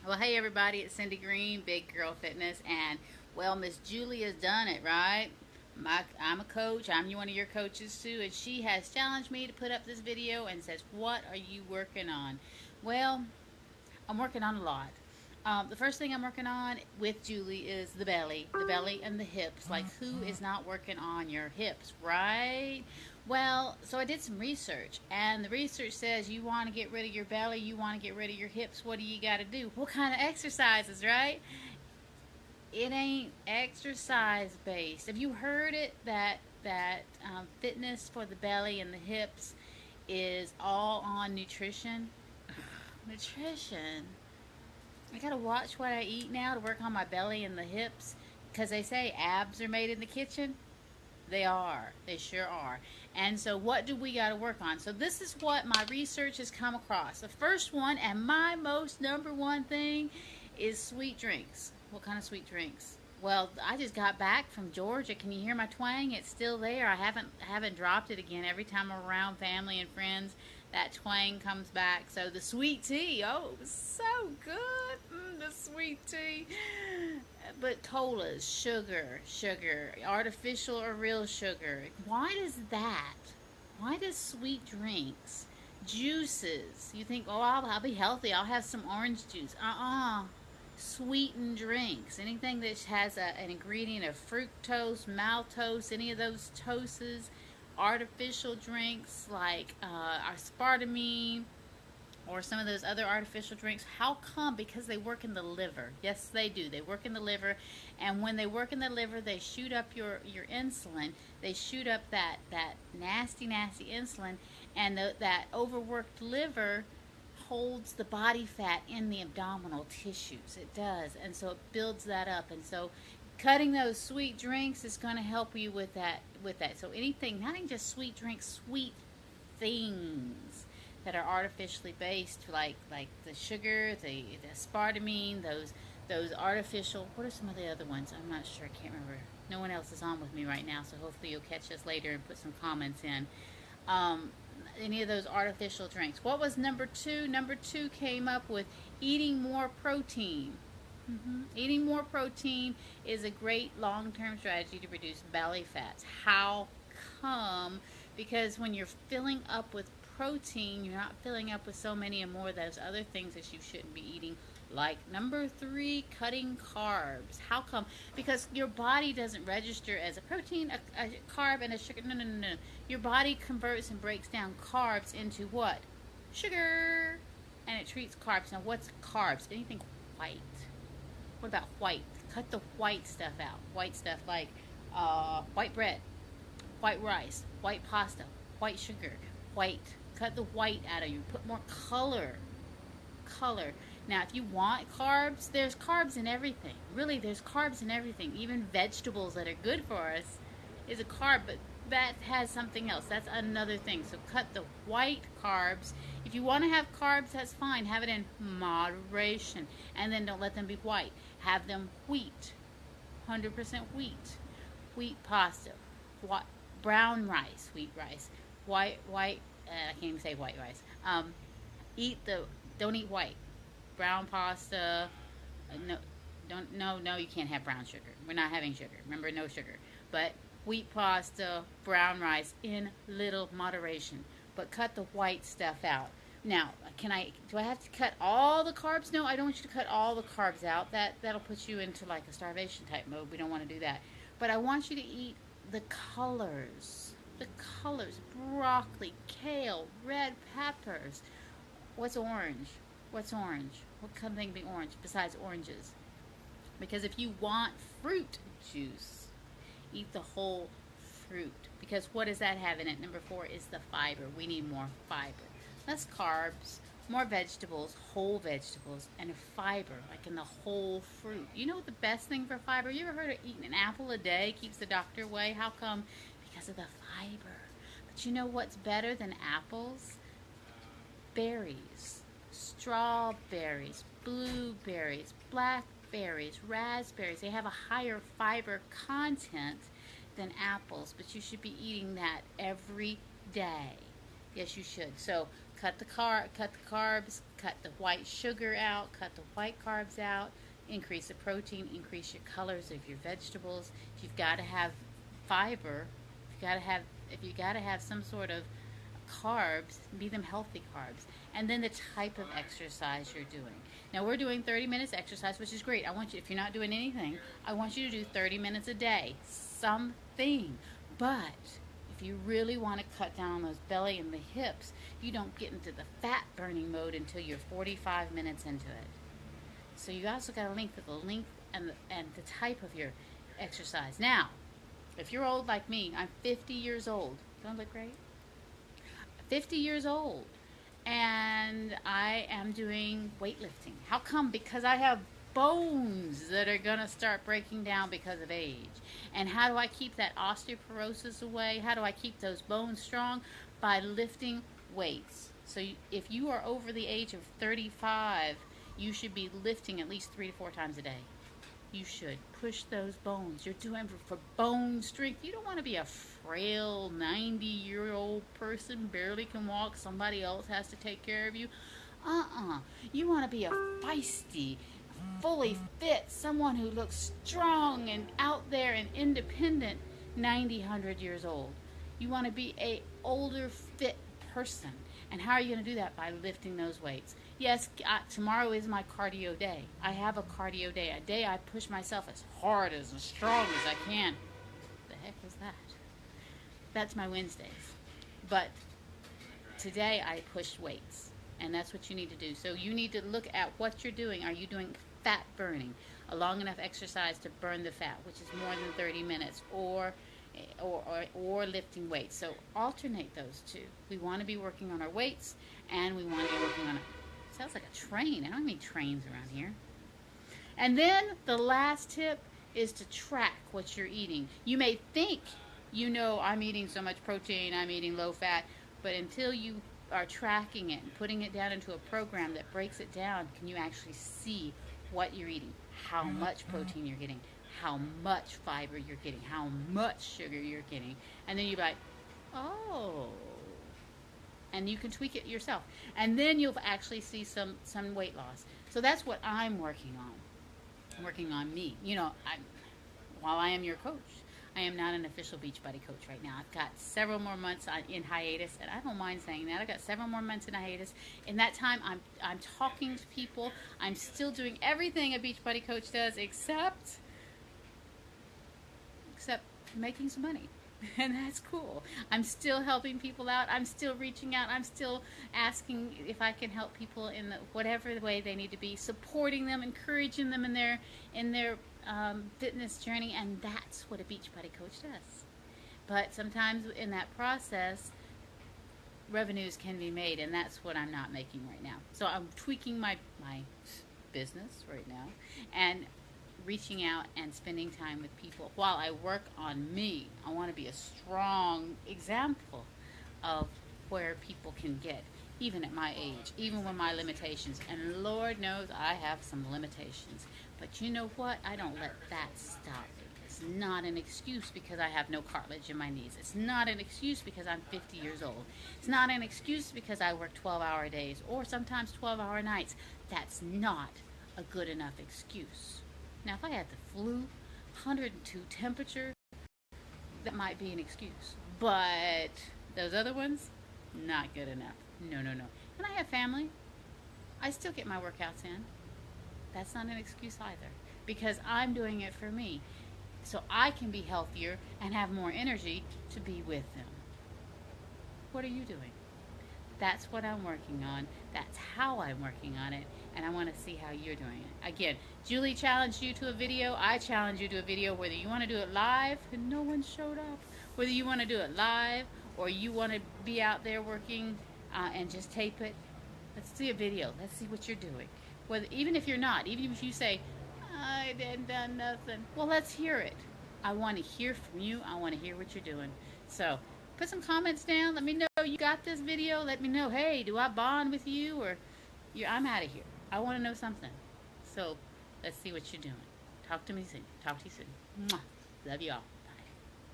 Well, hey everybody, it's Cindy Green, Big Girl Fitness, and well, Miss Julie has done it, right? I'm a coach. I'm one of your coaches too, and she has challenged me to put up this video and says, "What are you working on?" Well, I'm working on a lot. The first thing I'm working on with Julie is the belly and the hips. Like, who is not working on your hips, right? Well, so I did some research, and the research says you want to get rid of your belly, you want to get rid of your hips. What do you got to do? What kind of exercises, right? It ain't exercise based. Have you heard it that fitness for the belly and the hips is all on nutrition? Nutrition. I gotta watch what I eat now to work on my belly and the hips because they say abs are made in the kitchen. They are. They sure are. And so, what do we got to work on? So, this is what my research has come across. The first one, and my most number one thing, is sweet drinks. What kind of sweet drinks? Well, I just got back from Georgia. Can you hear my twang? It's still there. I haven't dropped it again. Every time I'm around family and friends, that twang comes back. So the sweet tea, oh, it was so good. The sweet tea. But colas, sugar, artificial or real sugar. Why does that? Why does sweet drinks, juices? You think, oh, I'll be healthy. I'll have some orange juice. Sweetened drinks. Anything that has an ingredient of fructose, maltose, any of those toses, artificial drinks like aspartame, or some of those other artificial drinks. How come? Because they work in the liver. Yes, they do. They work in the liver, and when they work in the liver, they shoot up your insulin. They shoot up that nasty insulin, and that overworked liver holds the body fat in the abdominal tissues. It does, and so it builds that up, and so cutting those sweet drinks is going to help you with that. So anything, not even just sweet drinks, sweet things that are artificially based, like the sugar, the aspartame, those artificial. What are some of the other ones? I'm not sure. I can't remember. No one else is on with me right now, so hopefully you'll catch us later and put some comments in. Um, any of those artificial drinks. What was number two? Number two came up with eating more protein. Eating more protein is a great long-term strategy to reduce belly fats. How come? Because when you're filling up with protein, you're not filling up with so many and more of those other things that you shouldn't be eating. Like number three, cutting carbs. How come? Because your body doesn't register as a protein, a carb, and a sugar. No, no, no, no. Your body converts and breaks down carbs into what? Sugar. And it treats carbs. Now, what's carbs? Anything white. What about white? Cut the white stuff out. White stuff like white bread, white rice, white pasta, white sugar, white. Cut the white out of you. Put more color. Color. Now, if you want carbs, there's carbs in everything. Really, there's carbs in everything. Even vegetables that are good for us is a carb, but that has something else. That's another thing. So cut the white carbs. If you want to have carbs, that's fine. Have it in moderation. And then don't let them be white. Have them wheat. 100% wheat. Wheat pasta. What? Brown rice. Wheat rice. White. I can't even say white rice. Eat the. Don't eat white. Brown pasta. No, don't. No. You can't have brown sugar. We're not having sugar. Remember, no sugar. But wheat pasta, brown rice in little moderation. But cut the white stuff out. Now, do I have to cut all the carbs? No, I don't want you to cut all the carbs out. That'll put you into like a starvation type mode. We don't want to do that. But I want you to eat the colors. The colors. Broccoli, kale, red peppers. What's orange? What's orange? What can thing be orange besides oranges? Because if you want fruit juice, eat the whole fruit. Because what does that have in it? Number four is the fiber. We need more fiber. Less carbs, more vegetables, whole vegetables, and fiber, like in the whole fruit. You know what the best thing for fiber? You ever heard of eating an apple a day keeps the doctor away? How come? Because of the fiber. But you know what's better than apples? Berries, strawberries, blueberries, blackberries, raspberries. They have a higher fiber content than apples, but you should be eating that every day. Yes, you should. So cut the carbs, cut the white sugar out, cut the white carbs out, increase the protein, increase your colors of your vegetables. If you've got to have fiber, if you got to have some sort of carbs, be them healthy carbs. And then the type of exercise you're doing. Now we're doing 30 minutes exercise, which is great. I want you, if you're not doing anything, I want you to do 30 minutes a day, something. But if you really want to cut down on those belly and the hips, you don't get into the fat burning mode until you're 45 minutes into it. So you also got to link the length and the type of your exercise. Now, if you're old like me, I'm 50 years old. Don't look great? 50 years old, and I am doing weightlifting. How come? Because I have bones that are going to start breaking down because of age. And how do I keep that osteoporosis away? How do I keep those bones strong? By lifting weights. So if you are over the age of 35, you should be lifting at least 3 to 4 times a day. You should push those bones. You're doing for bone strength. You don't want to be a frail 90-year-old person, barely can walk, somebody else has to take care of you. You want to be a feisty, fully fit, someone who looks strong and out there and independent 90, 100 years old. You want to be a older, fit person. And how are you going to do that? By lifting those weights. Yes, tomorrow is my cardio day. I have a cardio day, a day I push myself as hard, as strong as I can. The heck was that? That's my Wednesdays. But today I pushed weights, and that's what you need to do. So you need to look at what you're doing. Are you doing fat burning, a long enough exercise to burn the fat, which is more than 30 minutes, or lifting weights? So alternate those two. We want to be working on our weights, and we want to be working on it. Sounds like a train. I don't have any trains around here. And then the last tip is to track what you're eating. You may think, you know, I'm eating so much protein, I'm eating low fat, but until you are tracking it and putting it down into a program that breaks it down, can you actually see what you're eating, how much protein you're getting, how much fiber you're getting, how much sugar you're getting, and then you're like, oh. And you can tweak it yourself. And then you'll actually see some weight loss. So that's what I'm working on. I'm working on me. You know, while I am your coach, I am not an official Beachbody coach right now. I've got several more months in hiatus, and I don't mind saying that. I've got several more months in hiatus. In that time, I'm talking to people. I'm still doing everything a Beachbody coach does, except making some money. And that's cool. I'm still helping people out. I'm still reaching out. I'm still asking if I can help people in whatever way they need to be, supporting them, encouraging them in their fitness journey. And that's what a Beachbody coach does. But sometimes in that process, revenues can be made, and that's what I'm not making right now. So I'm tweaking my business right now and reaching out and spending time with people while I work on me. I want to be a strong example of where people can get, even at my age, even with my limitations. And Lord knows I have some limitations. But you know what? I don't let that stop me. It's not an excuse because I have no cartilage in my knees. It's not an excuse because I'm 50 years old. It's not an excuse because I work 12-hour days or sometimes 12-hour nights. That's not a good enough excuse. Now, if I had the flu, 102 temperature, that might be an excuse. But those other ones, not good enough. No. And I have family. I still get my workouts in. That's not an excuse either. Because I'm doing it for me. So I can be healthier and have more energy to be with them. What are you doing? That's what I'm working on. That's how I'm working on it. And I want to see how you're doing it. Again, Julie challenged you to a video. I challenge you to a video, whether you want to do it live and no one showed up, whether you want to do it live or you want to be out there working and just tape it. Let's see a video. Let's see what you're doing. Even if you're not, even if you say, I didn't done nothing. Well, let's hear it. I want to hear from you. I want to hear what you're doing. So put some comments down. Let me know you got this video. Let me know, hey, do I bond with you or I'm out of here. I want to know something. So let's see what you're doing. Talk to me soon. Talk to you soon. Mwah. Love you all.